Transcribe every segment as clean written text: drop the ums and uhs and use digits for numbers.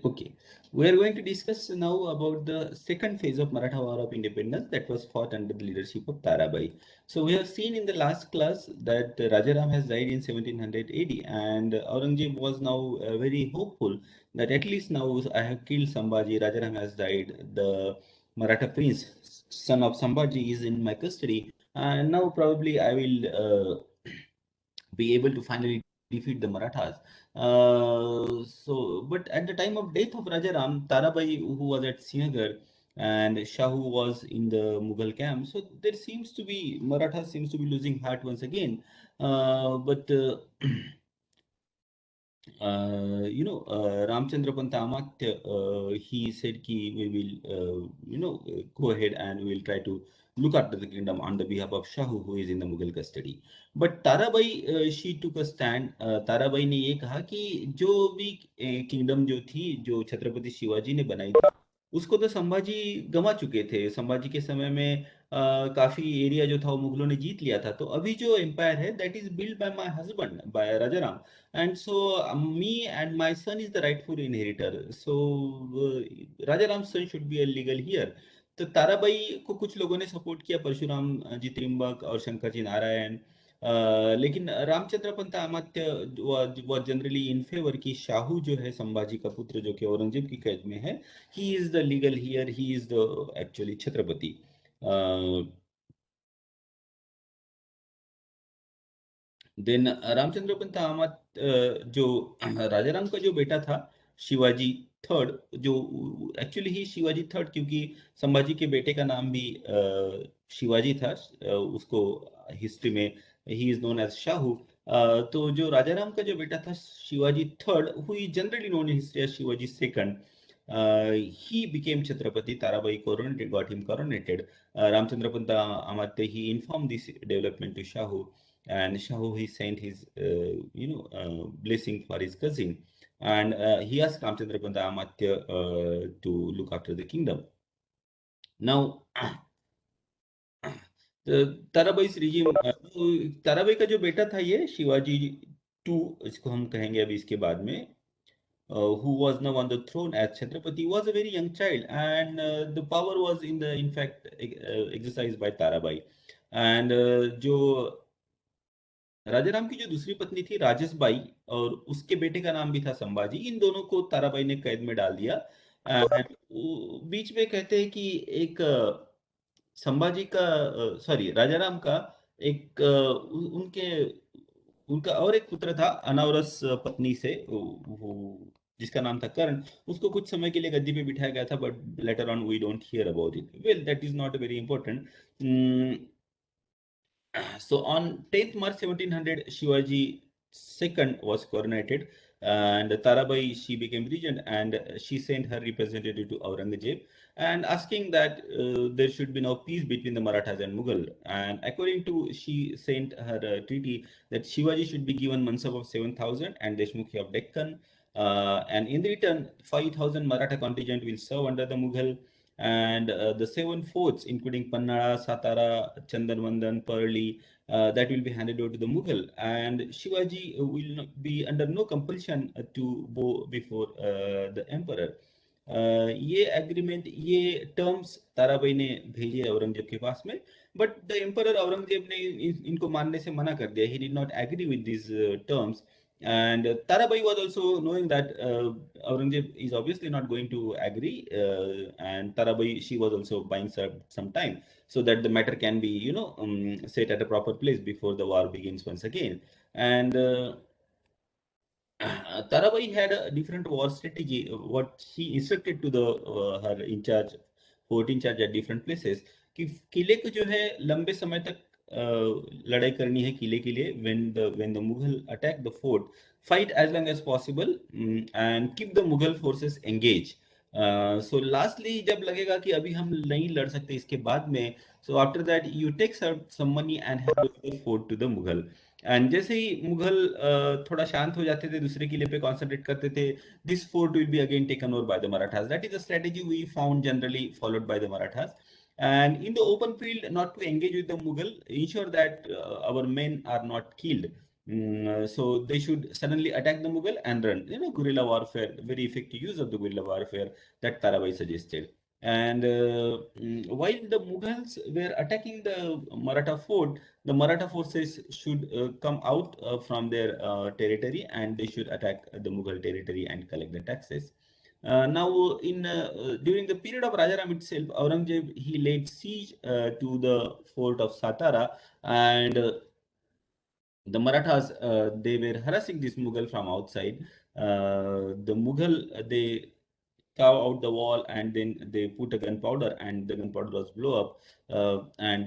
Okay, we are going to discuss now about the second phase of Maratha War of Independence that was fought under the leadership of Tarabai. So we have seen in the last class that Rajaram has died in 1700 AD, and Aurangzeb was now very hopeful that at least now I have killed Sambhaji, Rajaram has died, the Maratha prince, son of Sambhaji, is in my custody, and now probably I will be able to finally defeat the Marathas. But at the time of death of Raja Ram, Tarabai, who was at Srinagar, and Shahu was in the Mughal camp, so there seems to be Marathas seems to be losing heart once again. But Ramchandra Pant Amatya, he said ki we will, go ahead and we will try to look after the kingdom on the behalf of Shahu, who is in the Mughal custody. But Tarabai, she took a stand. Tarabai ने ये कहा कि जो भी kingdom जो थी, जो छत्रपति शिवाजी ने बनाई थी, उसको तो संभाजी गंवा चुके थे। संभाजी के समय में काफी एरिया जो था वो मुगलों ने जीत लिया था। तो अभी जो एम्पायर है that is build by my husband, by Rajaram, and so me and my son is the rightful inheritor. So Raja Ram's son should be a legal heir. तो ताराबाई को कुछ लोगों ने सपोर्ट किया, परशुराम जी त्रिम्बक और शंकर जी नारायण, लेकिन Ramchandra Pant Amatya was generally in favour की शाहू जो है संभाजी का पुत्र जो कि औरंगजेब की कैद में है, he is the legal heir, he is the actually Chhatrapati. Then Ramchandra Pant Amatya जो राजाराम का जो बेटा था शिवाजी थर्ड, जो एक्चुअली ही शिवाजी थर्ड, क्योंकि संभाजी के बेटे का नाम भी शिवाजी था, उसको हिस्ट्री में ही इज नोन एज शाहू। तो जो राजाराम का जो बेटा था Shivaji third, who is generally known in history as Shivaji second, he became Chhatrapati. Tarabai coronated, got him coronated. Ramchandra Panta Amatya, he informed this development to Shahu, and Shahu he sent his blessing for his cousin, and he asked Ramchandra Panta Amatya to look after the kingdom. Now Tarabai regime, Tarabai का जो बेटा था ये Shivaji to, इसको हम कहेंगे अभी इसके बाद में, who was now on the throne as Chhatrapati, was a very young child, and the power was in fact exercised by Tarabai. And जो राजाराम की जो दूसरी पत्नी थी राजस बाई, और उसके बेटे का नाम भी था संभाजी, इन दोनों को ताराबाई ने कैद में डाल दिया। And बीच में कहते हैं कि एक संभाजी का, सॉरी, राजाराम का एक उनके उनका और एक पुत्र था अनावरस पत्नी से, वो जिसका नाम था कर्ण, उसको कुछ समय के लिए गद्दी पे बिठाया गया था, but later on we don't hear about it. Well, that is not very important. So on 10th March 1700, Shivaji II was coronated, and Tarabai, she became regent, and she sent her representative to Aurangzeb and asking that there should be no peace between the Marathas and Mughal. And according to, she sent her treaty that Shivaji should be given Mansab of 7,000 and Deshmukhi of Deccan. And in return, 5,000 Maratha contingent will serve under the Mughal, and the seven forts, including Pannada, Satara, Chandanvandan, Parli, that will be handed over to the Mughal, and Shivaji will not be under no compulsion to bow before the emperor. ये agreement, ये terms Tarabai ने भेजे औरंगजेब के पास में, but the emperor Aurangzeb ने इनको मानने से मना कर दिया। He did not agree with this terms, and Tarabai was also knowing that Aurangzeb is obviously not going to agree, and Tarabai, she was also buying some time so that the matter can be, set at a proper place before the war begins once again. And Tarabai had a different war strategy. What she instructed to the her in charge, fort in charge at different places, कि किले को जो है लंबे समय तक लड़ाई करनी है किले के लिए, when the Mughal attack the fort, fight as long as possible, and keep the Mughal forces engaged. So lastly जब लगेगा कि अभी हम नहीं लड़ सकते इसके बाद में, so after that you take some money and hand over the fort to the Mughal. And जैसे ही मुगल थोड़ा शांत हो जाते थे, दूसरे किले पे कॉन्सेंट्रेट करते थे, this fort will be again taken over by the Marathas. That is the strategy we found generally followed by the Marathas. And in the open field, not to engage with the Mughal, ensure that our men are not killed. So they should suddenly attack the Mughal and run. Guerrilla warfare, very effective use of the guerrilla warfare that Tarabai suggested. And while the Mughals were attacking the Maratha fort, the Maratha forces should come out from their territory, and they should attack the Mughal territory and collect the taxes. Now, during the period of Rajaram itself, Aurangzeb he laid siege to the fort of Satara, and the Marathas they were harassing this Mughal from outside. The Mughal they carve out the wall and then they put a gunpowder and the gunpowder was blow up and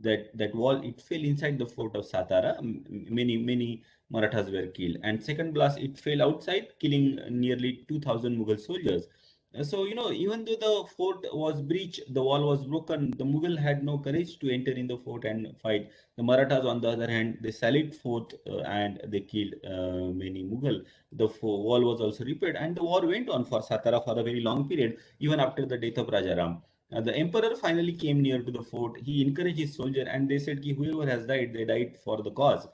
that wall it fell inside the fort of Satara. Many Marathas were killed, and second blast it fell outside, killing nearly 2,000 Mughal soldiers. So, even though the fort was breached, the wall was broken, the Mughal had no courage to enter in the fort and fight. The Marathas, on the other hand, they sallied forth and they killed many Mughal. The wall was also repaired, and the war went on for Satara for a very long period, even after the death of Rajaram. The emperor finally came near to the fort. He encouraged his soldier, and they said, ki, whoever has died, they died for the cause.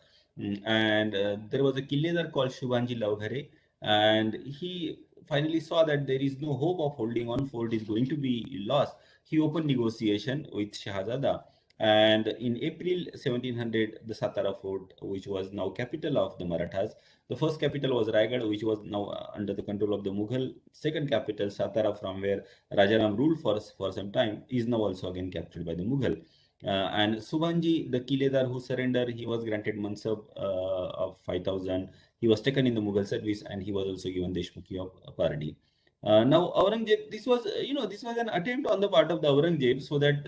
And there was a Killedar called Shubhanji Lavghare, and he finally saw that there is no hope of holding on, fort is going to be lost. He opened negotiation with Shahzada, and in April 1700, the Satara fort, which was now capital of the Marathas, the first capital was Raigad, which was now under the control of the Mughal. Second capital, Satara, from where Rajaram ruled for some time, is now also again captured by the Mughal. And Subhanji, the Kiledar who surrendered, he was granted mansab of 5,000. He was taken in the Mughal service, and he was also given Deshmukhi of Pardi. Now, Aurangzeb, this was an attempt on the part of the Aurangzeb, so that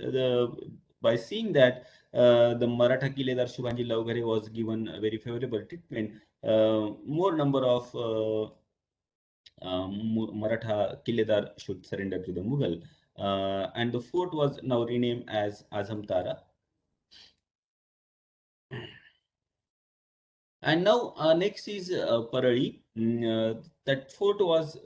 by seeing that the Maratha Kiledar Shubhanji Lavghare was given a very favorable treatment, more number of Maratha Kiledar should surrender to the Mughal. And the fort was now renamed as Azam Tara. And now next is Parali. That fort was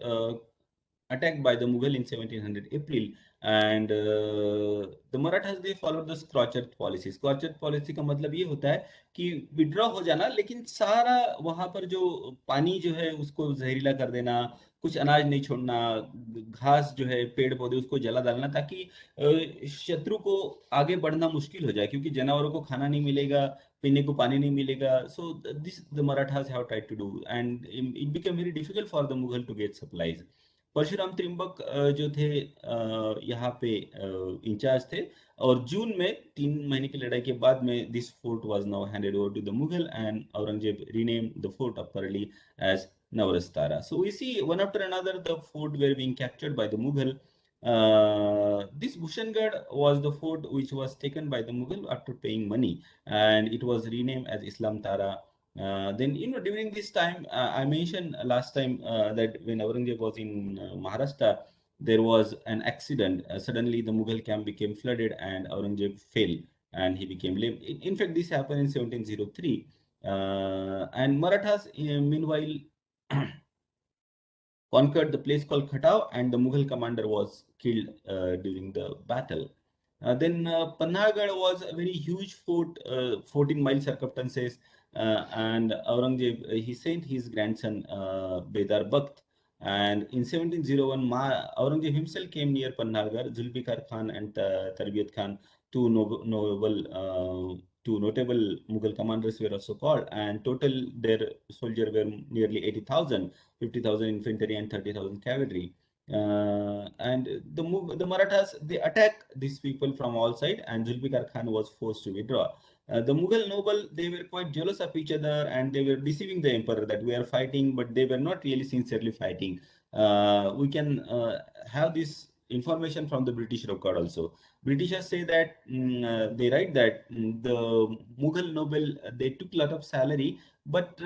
attacked by the Mughal in 1700 April, and the Marathas they followed the scorched policy. Scorched policy का मतलब ये होता है कि withdraw हो जाना, लेकिन सारा वहां पर जो पानी जो है उसको जहरीला कर देना, कुछ अनाज नहीं छोड़ना, घास जो है पेड़ पौधे उसको जला डालना, ताकि शत्रु को आगे बढ़ना मुश्किल हो जाए, क्योंकि जानवरों को खाना नहीं मिलेगा, पीने को पानी नहीं मिलेगा. So this the Marathas have tried to do, and it became very difficult for the Mughal to get supplies. Parshuram Trimbak जो थे यहाँ पे इंचार्ज थे, और जून में 3 महीने की लड़ाई के बाद में this fort was now handed over to the Mughal, and Aurangzeb renamed the fort of Parali as Navarastara. So we see one after another the fort were being captured by the Mughal. This Bhushangarh was the fort which was taken by the Mughal after paying money, and it was renamed as Islam Tara. Then, during this time, I mentioned last time that when Aurangzeb was in Maharashtra, there was an accident. Suddenly, the Mughal camp became flooded, and Aurangzeb fell, and he became lame. In fact, this happened in 1703. And Marathas, meanwhile, conquered the place called Khatau, and the Mughal commander was killed during the battle. Then Pannargarh was a very huge fort, 14-mile circumferences, and Aurangzeb he sent his grandson Bedar Bakht. And in 1701, Aurangzeb himself came near Pannargarh. Zulfikar Khan and Tarbiyat Khan, two notable Mughal commanders were also called, and total their soldiers were nearly 80,000, 50,000 infantry and 30,000 cavalry. And the Marathas they attack these people from all sides, and Zulfikar Khan was forced to withdraw. The Mughal noble they were quite jealous of each other, and they were deceiving the emperor that we are fighting, but they were not really sincerely fighting. We can have this information from the British record also. Britishers say that they write that the Mughal noble they took a lot of salary, but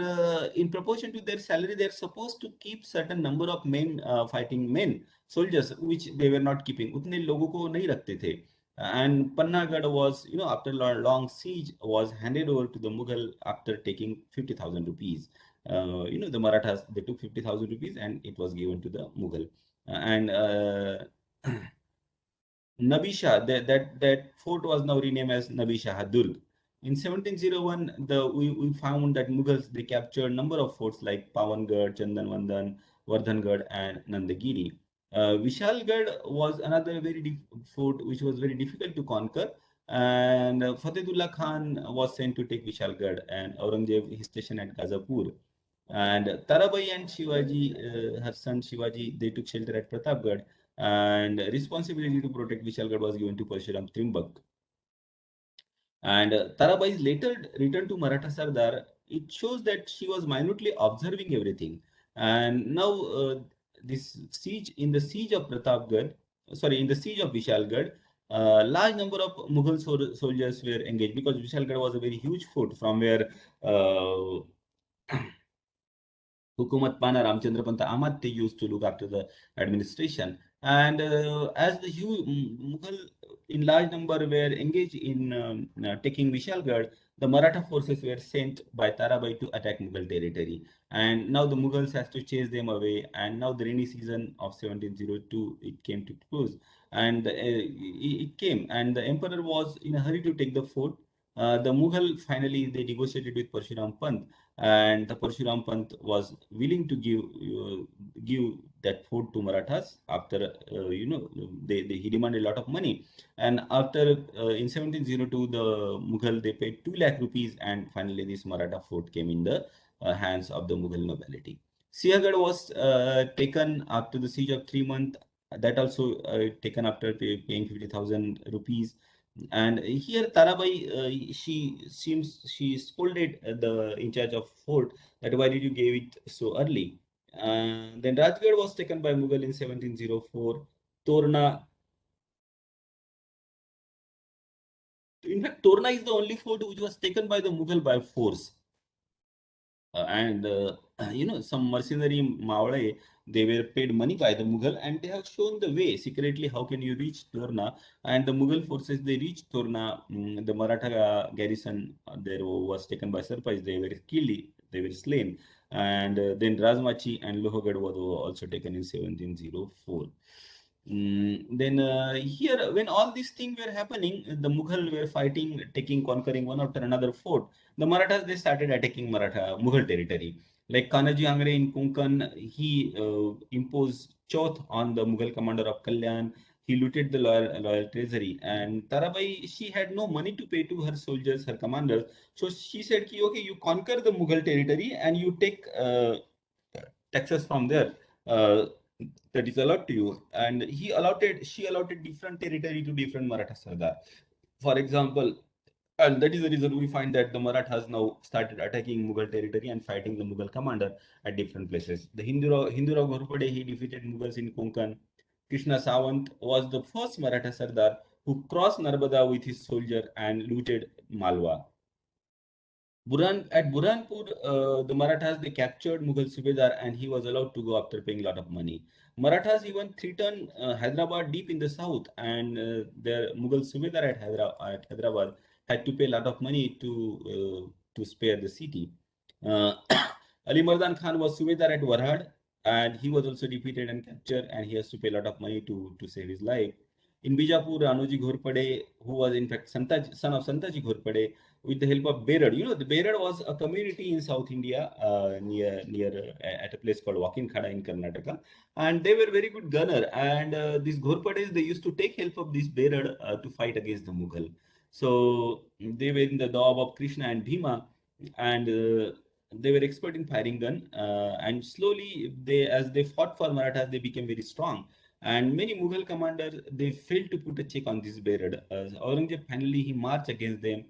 in proportion to their salary, they're supposed to keep certain number of men, fighting men, soldiers, which they were not keeping. उतने लोगों को नहीं रखते थे. And Pannargarh was, after long siege, was handed over to the Mughal after taking 50,000 rupees. The Marathas, they took 50,000 rupees and it was given to the Mughal. And Nabi Shah, that fort was now renamed as Nabi Shah Durg. In 1701, we found that Mughals, they captured number of forts like Pawangarh, Chandanvandan, Vardhangarh, and Nandagiri. Vishalgarh was another fort which was very difficult to conquer, and Fatehullah Khan was sent to take Vishalgarh, and Aurangzeb his station at Gazapur. And Tarabai and Shivaji, her son Shivaji, they took shelter at Pratapgarh, and responsibility to protect Vishalgarh was given to Parshuram Trimbak. And Tarabai's later return to Maratha Sardar, it shows that she was minutely observing everything. And now this siege, in the siege of Pratapgarh, sorry, in the siege of Vishalgarh, large number of Mughal soldiers were engaged because Vishalgarh was a very huge fort from where uh, Hukumat Pana Ramchandra Panta Amatya used to look after the administration. And as the Mughal in large number were engaged in taking Vishalgarh, the Maratha forces were sent by Tarabai to attack Mughal territory. And now the Mughals has to chase them away. And now the rainy season of 1702, it came to close. And it came. And the emperor was in a hurry to take the fort. The Mughal finally, they negotiated with Parshuram Pant, and the Parshuram Pant was willing to give that fort to Marathas after he demanded a lot of money, and after in 1702 the Mughal, they paid 2 lakh rupees, and finally this Maratha fort came in the hands of the Mughal nobility. Siaghad was taken after the siege of 3 months. That also taken after paying 50,000 rupees. And here Tarabai, she scolded the in charge of fort that why did you give it so early? Then Rajgarh was taken by Mughal in 1704. Torna, in fact, Torna is the only fort which was taken by the Mughal by force. And some mercenary Mawale, they were paid money by the Mughal, and they have shown the way secretly how can you reach Torna. And the Mughal forces, they reached Torna. The Maratha garrison there was taken by surprise. They were killed, they were slain. And then Rajmachi and Lohagad was also taken in 1704. Then here, when all these things were happening, the Mughal were fighting, conquering one after another fort. The Marathas, they started attacking Mughal territory. Like Kanaji Angre in Konkan, he imposed Chauth on the Mughal commander of Kalyan. He looted the loyal treasury. And Tarabai, she had no money to pay to her soldiers, her commanders. So she said, okay, you conquer the Mughal territory and you take taxes from there. Uh, that is allowed to you. And she allotted different territory to different Maratha Sardar. For example, and that is the reason we find that the Marathas now started attacking Mughal territory and fighting the Mughal commander at different places. The Hindurao Ghorpade, he defeated Mughals in Konkan. Krishna Sawant was the first Maratha Sardar who crossed Narbada with his soldier and looted Malwa. At Burhanpur, the Marathas, they captured Mughal Subedar and he was allowed to go after paying a lot of money. Marathas even threatened Hyderabad deep in the south, and the Mughal Subedar at Hyderabad had to pay a lot of money to spare the city. Uh, Ali Mardan Khan was Subedar at Warhad, and he was also defeated and captured, and he has to pay a lot of money to save his life. In Bijapur, Ranuji Ghorpade, who was in fact son of Santaji Ghorpade, with the help of Berad. The Berad was a community in South India near at a place called Wakin Khada in Karnataka, and they were very good gunner. And these Ghorpades, they used to take help of this Berad to fight against the Mughal. So they were in the Dawab of Krishna and Bhima, and they were expert in firing gun. And slowly, as they fought for Marathas, they became very strong. And many Mughal commanders, they failed to put a check on this Berad. Aurangzeb finally he marched against them.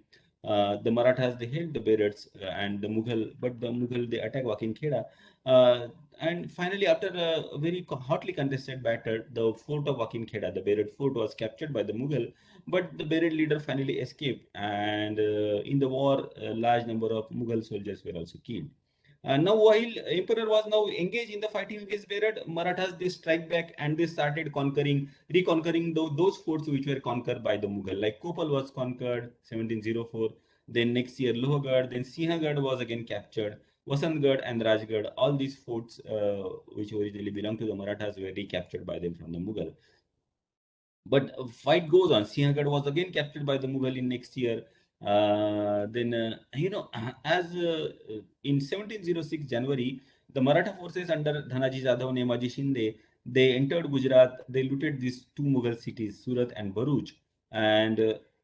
The Marathas, they held the Berads, and the Mughal, they attacked Wakin Kheda. And finally, after a very hotly contested battle, the fort of Wakin Kheda, the Berad fort, was captured by the Mughal, but the Berad leader finally escaped. And in the war, a large number of Mughal soldiers were also killed. Now, while Emperor was now engaged in the fighting against Berad, Marathas, they strike back and they started reconquering those forts which were conquered by the Mughal. Like Kopal was conquered 1704. Then next year Lohagad, then Sinhagad was again captured. Vasantgarh and Rajgarh, all these forts which originally belonged to the Marathas were recaptured by them from the Mughal. But fight goes on. Sinhagad was again captured by the Mughal in next year. In 1706 January, the Maratha forces under Dhanaji Jadhav, Nemaji Shinde, they entered Gujarat. They looted these two Mughal cities, Surat and Bharuch. And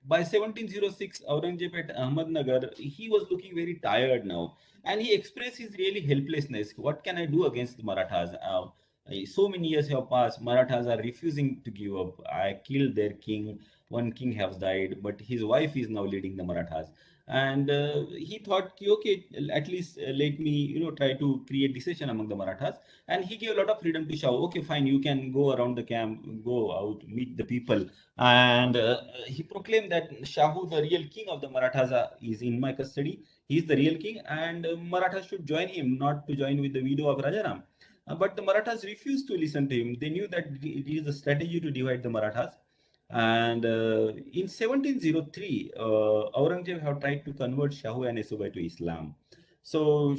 by 1706, Aurangzeb at Ahmednagar, he was looking very tired now, and he expressed his really helplessness. What can I do against the Marathas? So many years have passed. Marathas are refusing to give up. I killed their king. One king has died, but his wife is now leading the Marathas. And he thought, okay, at least let me, try to create decision among the Marathas. And he gave a lot of freedom to Shah. Okay, fine, you can go around the camp, go out, meet the people. And he proclaimed that Shahu, the real king of the Marathas, is in my custody. He is the real king, and Marathas should join him, not to join with the widow of Rajaram. But the Marathas refused to listen to him. They knew that it is a strategy to divide the Marathas. And in 1703, Aurangzeb have tried to convert Shahu and Asubai to Islam. So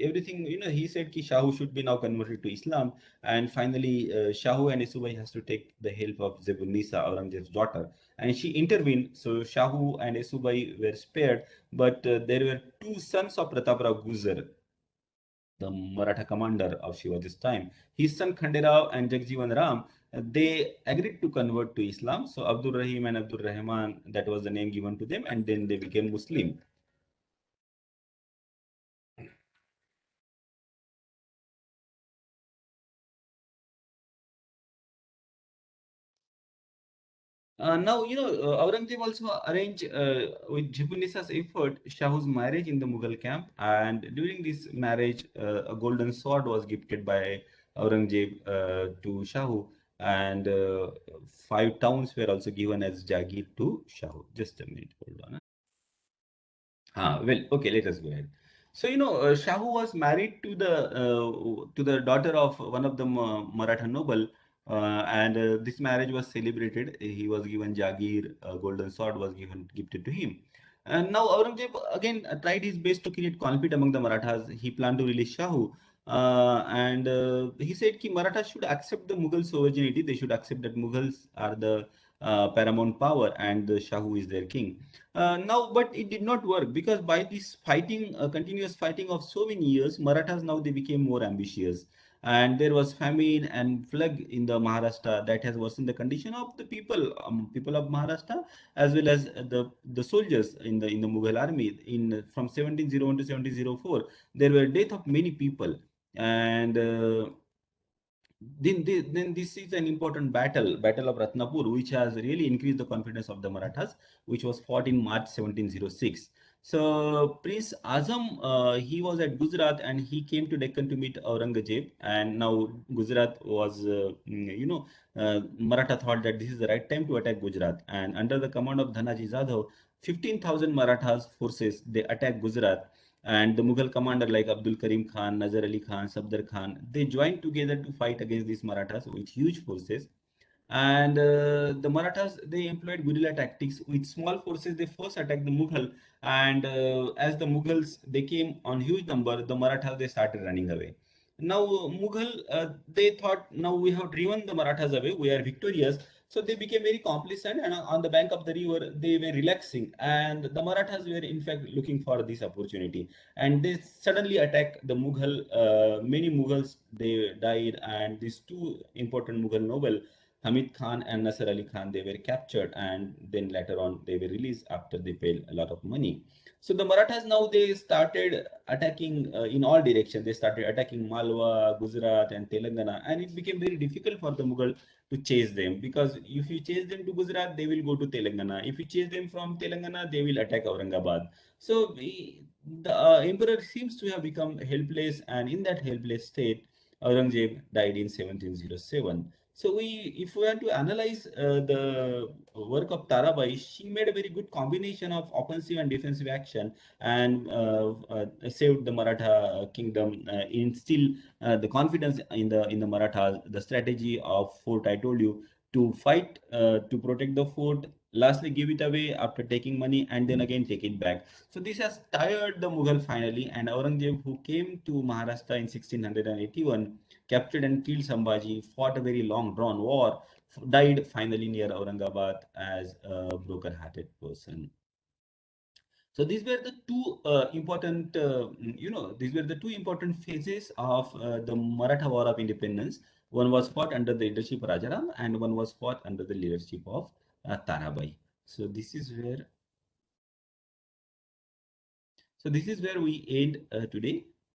everything, he said ki Shahu should be now converted to Islam. And finally, Shahu and Asubai has to take the help of Zebunisa, Aurangzeb's daughter. And she intervened. So Shahu and Asubai were spared. But there were two sons of Prataprao Guzar, the Maratha commander of Shivaji's time. His son Khanderao and Jagjivan Ram, they agreed to convert to Islam. So Abdul Rahim and Abdul Rahman, that was the name given to them, and then they became Muslim. Now, Aurangzeb also arranged with Jibunisa's effort Shahu's marriage in the Mughal camp. And during this marriage, a golden sword was gifted by Aurangzeb to Shahu. And five towns were also given as Jagir to Shahu. Just a minute, hold on. Well, okay, let us go ahead. So, Shahu was married to the daughter of one of the Maratha noble, and this marriage was celebrated. He was given Jagir, a golden sword was given gifted to him. And now Aurangzeb again tried his best to create conflict among the Marathas. He planned to release Shahu, and he said that Marathas should accept the Mughal sovereignty. They should accept that Mughals are the paramount power and the Shahu is their king. Now, but it did not work because by this fighting, continuous fighting of so many years, Marathas now they became more ambitious, and there was famine and flood in the Maharashtra that has worsened the condition of the people of Maharashtra, as well as the soldiers in the Mughal army. In from 1701 to 1704, there were death of many people, and then this is an important battle of Ratnapur, which has really increased the confidence of the Marathas, which was fought in March 1706. So Prince Azam, he was at Gujarat and he came to Deccan to meet Aurangzeb. And now Gujarat was, Maratha thought that this is the right time to attack Gujarat. And under the command of Dhanaji Jadhav, 15,000 Marathas forces, they attacked Gujarat, and the Mughal commander like Abdul Karim Khan, Nazar Ali Khan, Sabdar Khan, they joined together to fight against these Marathas with huge forces. And the Marathas, they employed guerrilla tactics. With small forces, they first attacked the Mughal. And as the Mughals, they came on huge number, the Marathas, they started running away. Now, Mughal, they thought, now we have driven the Marathas away, we are victorious. So they became very complacent, and on the bank of the river, they were relaxing. And the Marathas were, in fact, looking for this opportunity. And they suddenly attacked the Mughal. Many Mughals, they died. And these two important Mughal nobles, Hamid Khan and Nasser Ali Khan, they were captured, and then later on they were released after they paid a lot of money. So the Marathas now they started attacking in all directions. They started attacking Malwa, Gujarat, and Telangana, and it became very difficult for the Mughal to chase them, because if you chase them to Gujarat, they will go to Telangana. If you chase them from Telangana, they will attack Aurangabad. So the emperor seems to have become helpless, and in that helpless state, Aurangzeb died in 1707. So if we are to analyze the work of Tarabai, she made a very good combination of offensive and defensive action, and saved the Maratha kingdom, instill the confidence in the Marathas, the strategy of fort I told you, to fight to protect the fort, lastly give it away after taking money, and then again take it back. So this has tired the Mughal finally, and Aurangzeb, who came to Maharashtra in 1681, captured and killed Sambhaji, fought a very long drawn war, died finally near Aurangabad as a broken hearted person. So these were the two important, these were the two important phases of the Maratha War of Independence. One was fought under the leadership of Rajaram, and one was fought under the leadership of Tarabai. So this is where, we end today.